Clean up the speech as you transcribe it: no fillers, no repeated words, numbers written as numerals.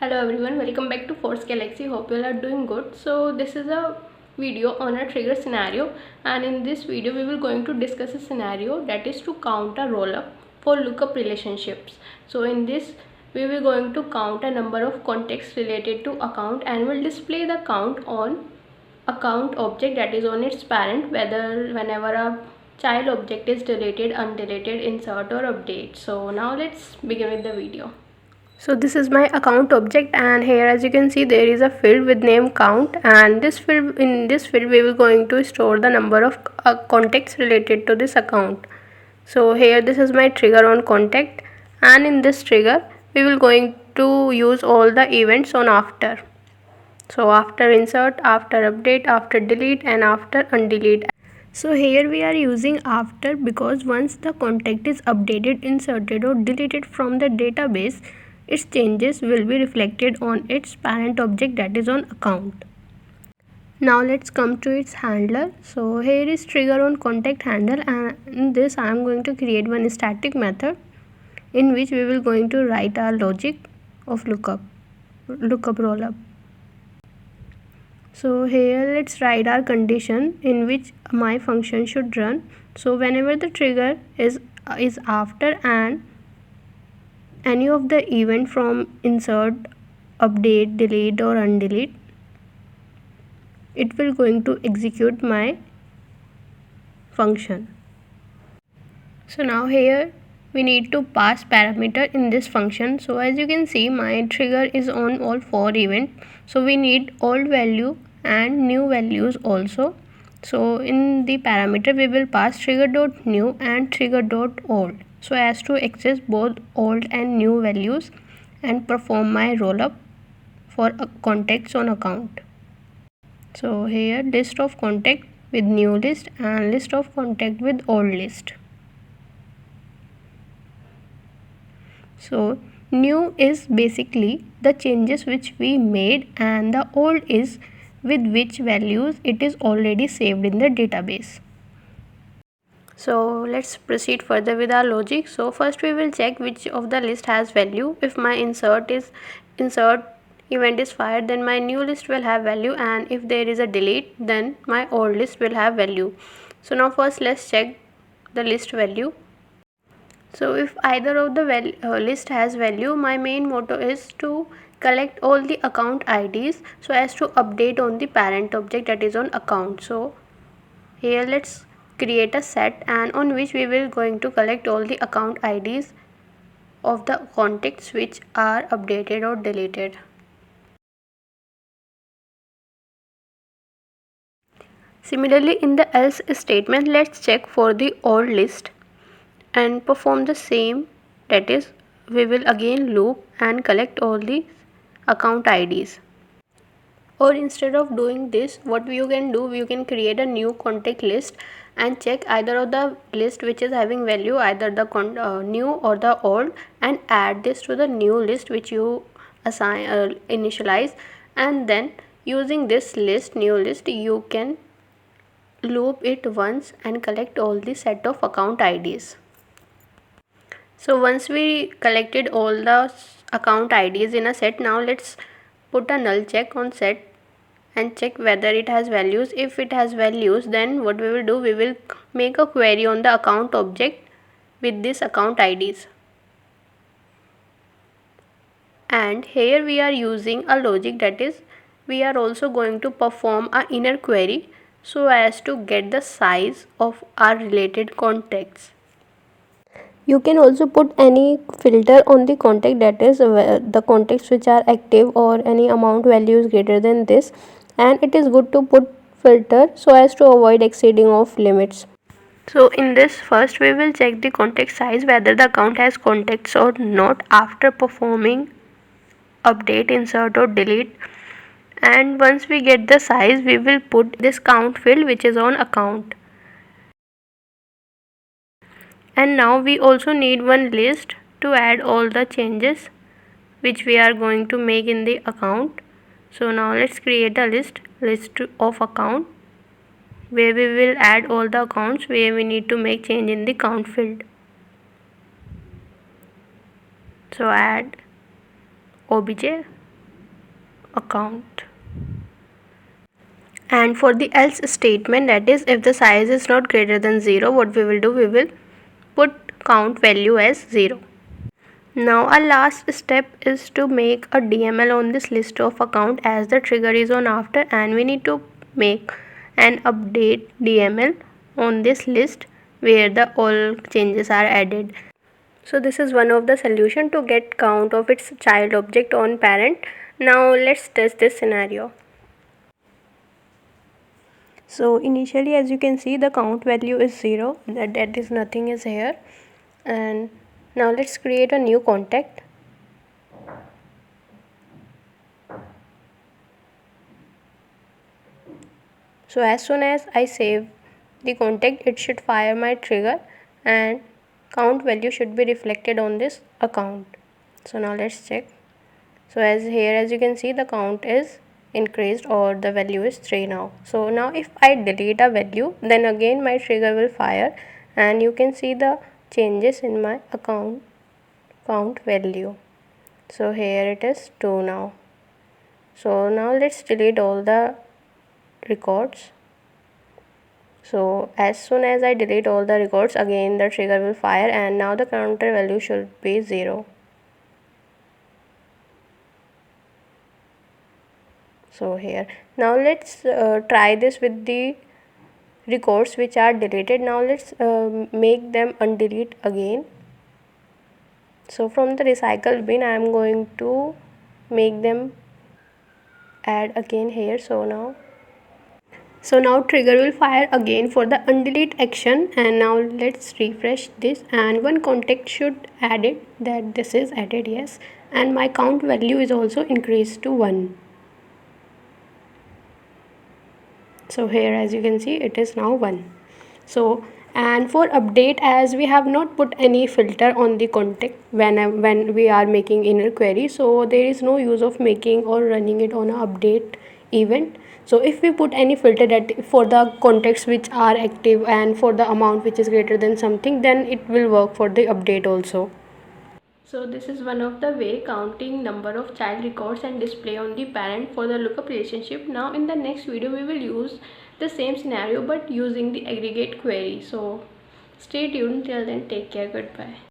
Hello everyone, welcome back to Force Galaxy. Hope you all are doing good. So this is a video on a trigger scenario, and in this video we will going to discuss a scenario that is to count a roll up for lookup relationships. So in this we will going to count a number of contexts related to account and will display the count on account object that is on its parent, whether whenever a child object is deleted, undeleted, insert or update. So now let's begin with the video. So this is my account object, and here as you can see there is a field with name count, and in this field we will going to store the number of contacts related to this account. So here this is my trigger on contact, and in this trigger we will going to use all the events on after. So after insert, after update, after delete and after undelete. So here we are using after because once the contact is updated, inserted or deleted from the database, its changes will be reflected on its parent object, that is on account. Now let's come to its handler. So here is trigger on contact handle, and in this I am going to create one static method in which we will going to write our logic of lookup rollup. So here let's write our condition in which my function should run. So whenever the trigger is after and any of the event from insert, update, delete or undelete, it will going to execute my function. So now here we need to pass parameter in this function. So as you can see my trigger is on all 4 event, so we need old value and new values also. So in the parameter we will pass trigger.new and trigger.old so as to access both old and new values and perform my rollup for contacts on account. So here list of contact with new list and list of contact with old list. So new is basically the changes which we made, and the old is with which values it is already saved in the database. So let's proceed further with our logic. So first we will check which of the list has value. If my insert event is fired, then my new list will have value, and if there is a delete, then my old list will have value. So now first let's check the list value. So if either of the list has value, my main motto is to collect all the account IDs so as to update on the parent object, that is on account. So here let's create a set and on which we will going to collect all the account IDs of the contacts which are updated or deleted. Similarly, in the else statement, let's check for the old list and perform the same, that is we will again loop and collect all the account IDs. Or instead of doing this, what you can do, you can create a new contact list and check either of the list which is having value, either the new or the old, and add this to the new list which you initialize, and then using this list, new list, you can loop it once and collect all the set of account IDs. So once we collected all the account IDs in a set, now let's put a null check on set and check whether it has values. If it has values, then what we will do, we will make a query on the account object with this account IDs. And here we are using a logic, that is we are also going to perform a inner query so as to get the size of our related contacts. You can also put any filter on the contact, that is the contacts which are active or any amount value is greater than this, and it is good to put filter so as to avoid exceeding of limits. So in this, first we will check the contact size, whether the account has contacts or not, after performing update, insert or delete. And once we get the size, we will put this count field which is on account. And now we also need one list to add all the changes which we are going to make in the account. So now let's create a list of account where we will add all the accounts where we need to make change in the count field. So add obj account. And for the else statement, that is if the size is not greater than 0, what we will do, we will put count value as 0. Now our last step is to make a DML on this list of account, as the trigger is on after, and we need to make an update DML on this list where the all changes are added. So this is one of the solution to get count of its child object on parent. Now let's test this scenario. So initially, as you can see, the count value is 0, that is nothing is here. And now let's create a new contact. So as soon as I save the contact, it should fire my trigger and count value should be reflected on this account. So now let's check. So as you can see, the count is increased, or the value is 3 now. So now if I delete a value, then again my trigger will fire, and you can see the changes in my account count value. So here it is 2 now. So now let's delete all the records. So as soon as I delete all the records, again the trigger will fire, and now the counter value should be 0. So here, now let's try this with the records which are deleted. Now let's make them undelete again. So from the recycle bin, I am going to make them add again here. So now trigger will fire again for the undelete action, and now let's refresh this, and one contact should add it, that this is added, yes, and my count value is also increased to 1. So here, as you can see, it is now 1. So, and for update, as we have not put any filter on the contact when we are making inner query, so there is no use of making or running it on a update event. So if we put any filter that for the contacts which are active and for the amount which is greater than something, then it will work for the update also. So this is one of the way counting number of child records and display on the parent for the lookup relationship. Now in the next video we will use the same scenario but using the aggregate query. So stay tuned till then, take care, goodbye.